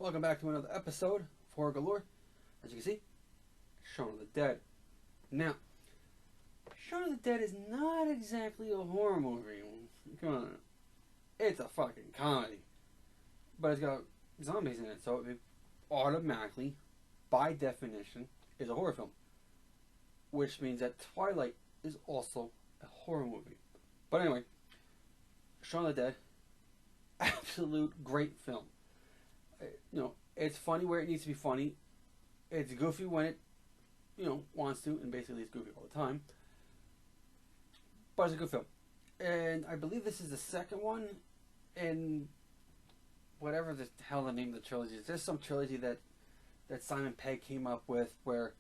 Welcome back to another episode of Horror Galore. As you can see, Shaun of the Dead. Now, Shaun of the Dead is not exactly a horror movie. Come on. It's a fucking comedy. But it's got zombies in it, so it automatically, by definition, is a horror film. Which means that Twilight is also a horror movie. But anyway, Shaun of the Dead, absolute great film. It's funny where it needs to be funny. It's goofy when it, wants to, and basically it's goofy all the time. But it's a good film. And I believe this is the second one in whatever the hell the name of the trilogy is. There's some trilogy that Simon Pegg came up with where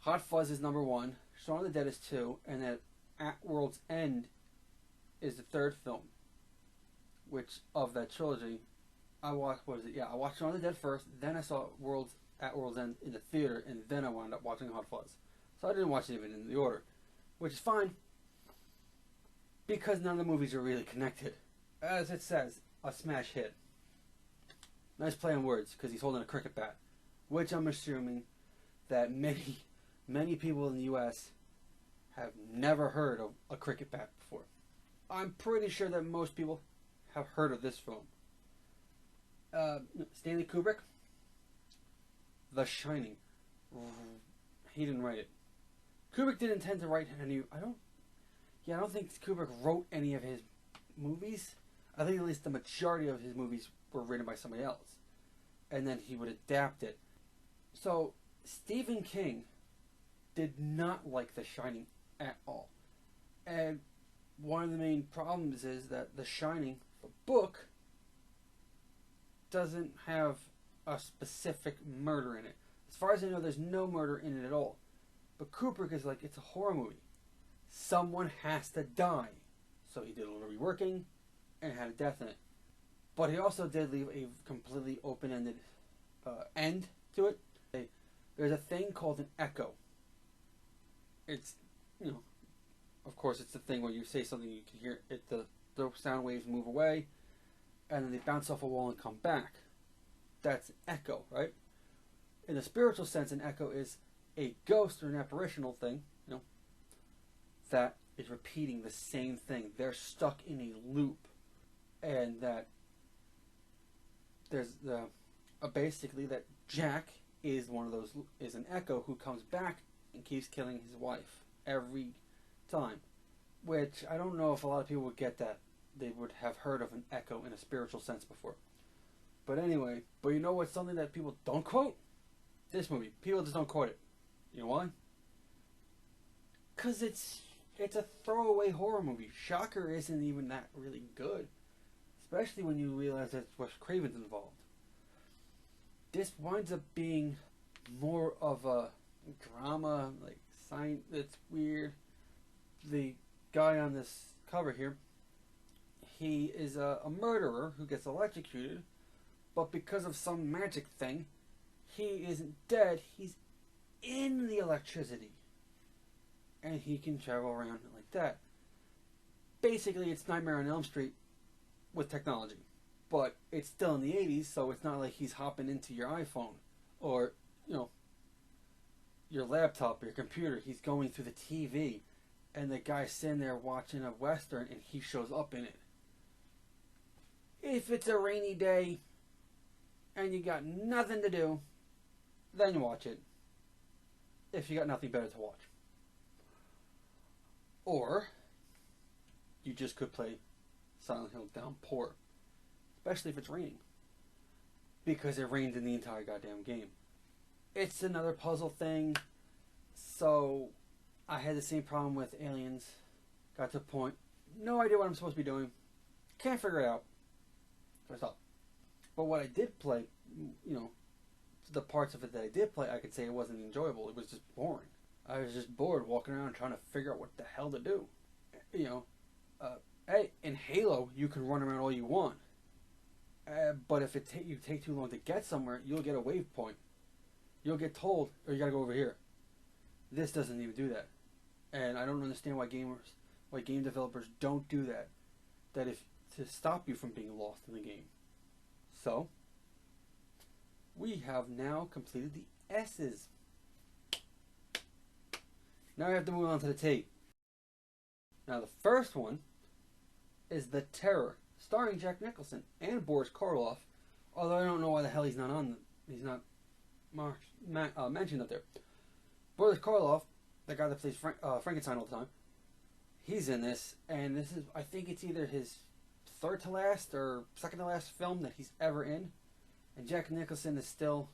Hot Fuzz is number 1, Shaun of the Dead is 2, and that At World's End is the third film, which of that trilogy. I watched Shaun of the Dead first, then I saw At World's End in the theater, and then I wound up watching Hot Fuzz. So I didn't watch it even in the order, which is fine, because none of the movies are really connected. As it says, a smash hit. Nice play on words, because he's holding a cricket bat, which I'm assuming that many people in the U.S. have never heard of a cricket bat before. I'm pretty sure that most people have heard of this film. Stanley Kubrick, The Shining. He didn't write it. Kubrick didn't intend to write any. I don't think Kubrick wrote any of his movies. I think at least the majority of his movies were written by somebody else, and then he would adapt it. So Stephen King did not like The Shining at all, and one of the main problems is that The Shining, the book, doesn't have a specific murder in it. As far as I know, there's no murder in it at all. But Kubrick is like, it's a horror movie. Someone has to die. So he did a little reworking and had a death in it. But he also did leave a completely open-ended end to it. There's a thing called an echo. It's, of course, it's the thing where you say something, you can hear it, the sound waves move away, and then they bounce off a wall and come back. That's echo, right? In the spiritual sense, an echo is a ghost or an apparitional thing, that is repeating the same thing. They're stuck in a loop, and that there's basically that Jack is one of those, is an echo who comes back and keeps killing his wife every time. Which I don't know if a lot of people would get that. They would have heard of an echo in a spiritual sense before. But anyway, you know what's something that people don't quote? This movie. People just don't quote it. You know why? Because it's a throwaway horror movie. Shocker isn't even that really good. Especially when you realize that Wes Craven's involved. This winds up being more of a drama, like science. It's weird. The guy on this cover here, he is a murderer who gets electrocuted, but because of some magic thing, he isn't dead, he's in the electricity. And he can travel around like that. Basically, it's Nightmare on Elm Street with technology. But it's still in the 80s, so it's not like he's hopping into your iPhone or, your laptop or your computer. He's going through the TV, and the guy's sitting there watching a Western, and he shows up in it. If it's a rainy day and you got nothing to do, then you watch it. If you got nothing better to watch. Or you just could play Silent Hill Downpour. Especially if it's raining. Because it rains in the entire goddamn game. It's another puzzle thing. So I had the same problem with Aliens. Got to a point. No idea what I'm supposed to be doing. Can't figure it out. So I stopped. But what I did play, the parts of it that I did play, I could say it wasn't enjoyable. It was just boring. I was just bored walking around trying to figure out what the hell to do. Hey, in Halo, you can run around all you want. But if you take too long to get somewhere, you'll get a waypoint. You'll get told, or you gotta go over here. This doesn't even do that. And I don't understand why game developers don't do that. To stop you from being lost in the game. So, we have now completed the S's. Now we have to move on to the T. Now the first one is The Terror, starring Jack Nicholson and Boris Karloff, although I don't know why the hell he's not mentioned up there. Boris Karloff, the guy that plays Frankenstein all the time, he's in this, and this is, I think it's either his third to last or second to last film that he's ever in. And Jack Nicholson is still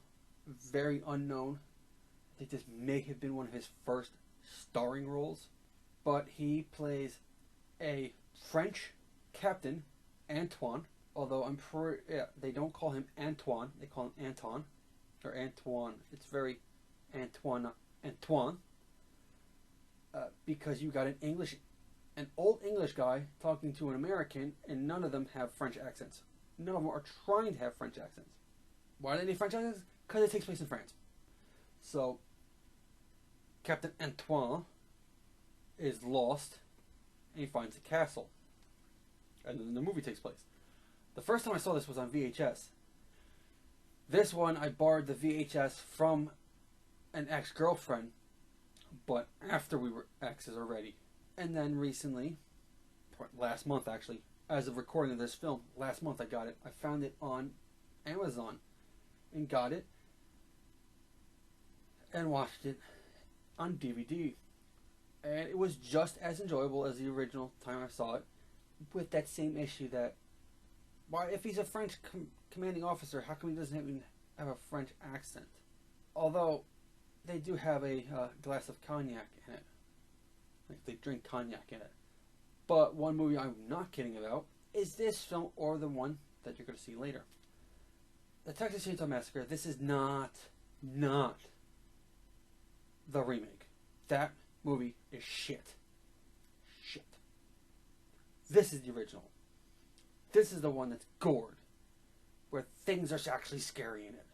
very unknown. I think this may have been one of his first starring roles. But he plays a French captain, Antoine. Although they don't call him Antoine, they call him Anton. Or Antoine. It's very Antoine. Because you got an old English guy talking to an American, and none of them have French accents. None of them are trying to have French accents. Why do they need French accents? Because it takes place in France. So, Captain Antoine is lost, and he finds a castle. And then the movie takes place. The first time I saw this was on VHS. This one, I borrowed the VHS from an ex-girlfriend, but after we were exes already. And then recently, last month actually, as of recording of this film, last month I got it. I found it on Amazon and got it and watched it on DVD. And it was just as enjoyable as the original time I saw it, with that same issue that, why, if he's a French commanding officer, how come he doesn't even have a French accent? Although, they do have a glass of cognac in it. Like, they drink cognac in it. But one movie I'm not kidding about is this film, or the one that you're going to see later. The Texas Chainsaw Massacre, this is not the remake. That movie is shit. Shit. This is the original. This is the one that's gored, where things are actually scary in it.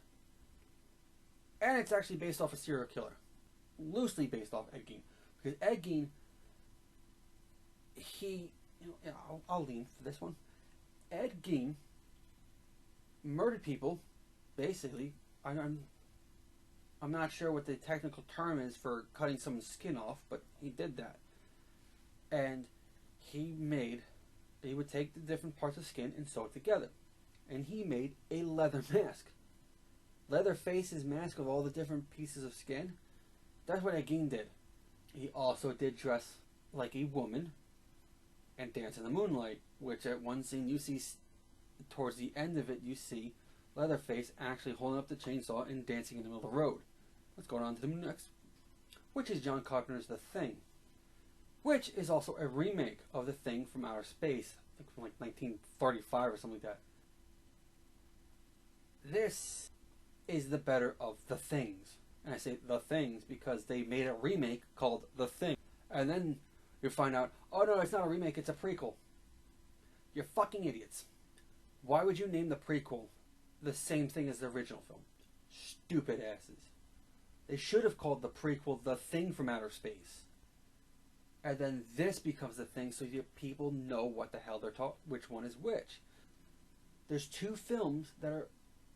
And it's actually based off a serial killer. Loosely based off Ed Gein. Because Ed Gein, I'll lean for this one. Ed Gein murdered people, basically. I'm not sure what the technical term is for cutting someone's skin off, but he did that. And he would take the different parts of skin and sew it together. And he made a leather mask. Leatherface's mask of all the different pieces of skin. That's what Ed Gein did. He also did dress like a woman and dance in the moonlight, which at one scene you see, towards the end of it, you see Leatherface actually holding up the chainsaw and dancing in the middle of the road. Let's go on to the next, which is John Carpenter's The Thing, which is also a remake of The Thing from Outer Space, I think from like 1935 or something like that. This is the better of the things. And I say the things because they made a remake called The Thing. And then you find out, oh no, it's not a remake, it's a prequel. You're fucking idiots. Why would you name the prequel the same thing as the original film? Stupid asses. They should have called the prequel The Thing from Outer Space. And then this becomes The Thing so you people know what the hell they're talking, which one is which. There's two films that are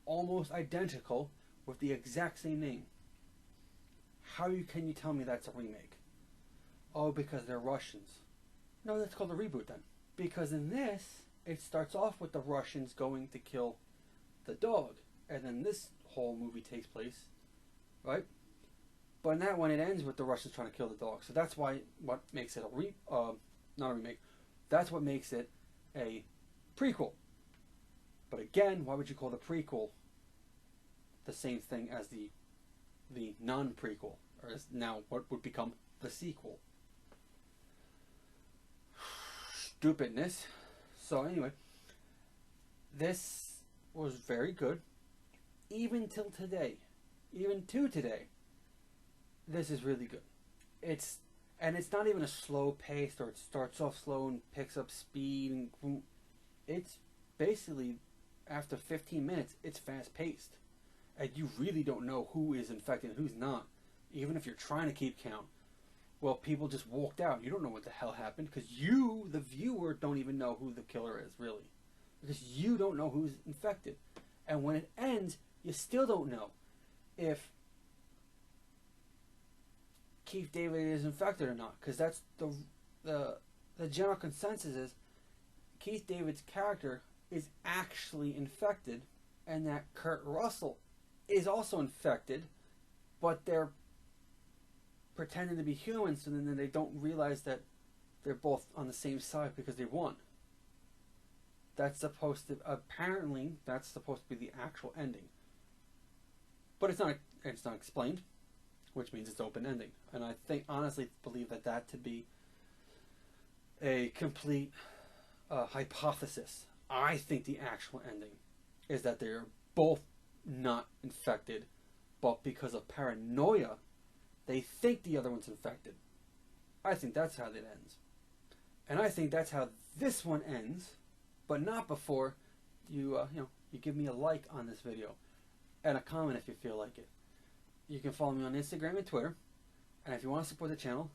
almost identical with the exact same name. How can you tell me that's a remake? Oh, because they're Russians. No, that's called a reboot then. Because in this, it starts off with the Russians going to kill the dog. And then this whole movie takes place, right? But in that one, it ends with the Russians trying to kill the dog. So that's why, what makes it not a remake. That's what makes it a prequel. But again, why would you call the prequel the same thing as the non-prequel, or as now what would become the sequel? Stupidness. So anyway, this was very good. Even till today, even to today, this is really good. It's not even a slow pace, or it starts off slow and picks up speed, and it's basically, after 15 minutes, it's fast paced. And you really don't know who is infected and who's not, even if you're trying to keep count. Well, people just walked out. You don't know what the hell happened, because you, the viewer, don't even know who the killer is, really. Because you don't know who's infected. And when it ends, You still don't know if Keith David is infected or not, because that's the general consensus is Keith David's character is actually infected, and that Kurt Russell is also infected, but they're pretending to be humans, so then they don't realize that they're both on the same side because they won. That's supposed to, apparently, that's supposed to be the actual ending. But it's not explained, which means it's open ending. And I honestly believe that to be a complete hypothesis. I think the actual ending is that they're both not infected, but because of paranoia, they think the other one's infected. I think that's how that ends. And I think that's how this one ends, but not before you give me a like on this video and a comment if you feel like it. You can follow me on Instagram and Twitter, and if you want to support the channel,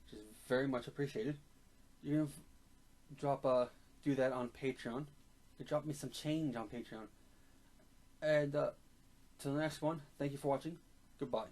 which is very much appreciated, you can do that on Patreon. You drop me some change on Patreon. And till the next one, thank you for watching. Goodbye.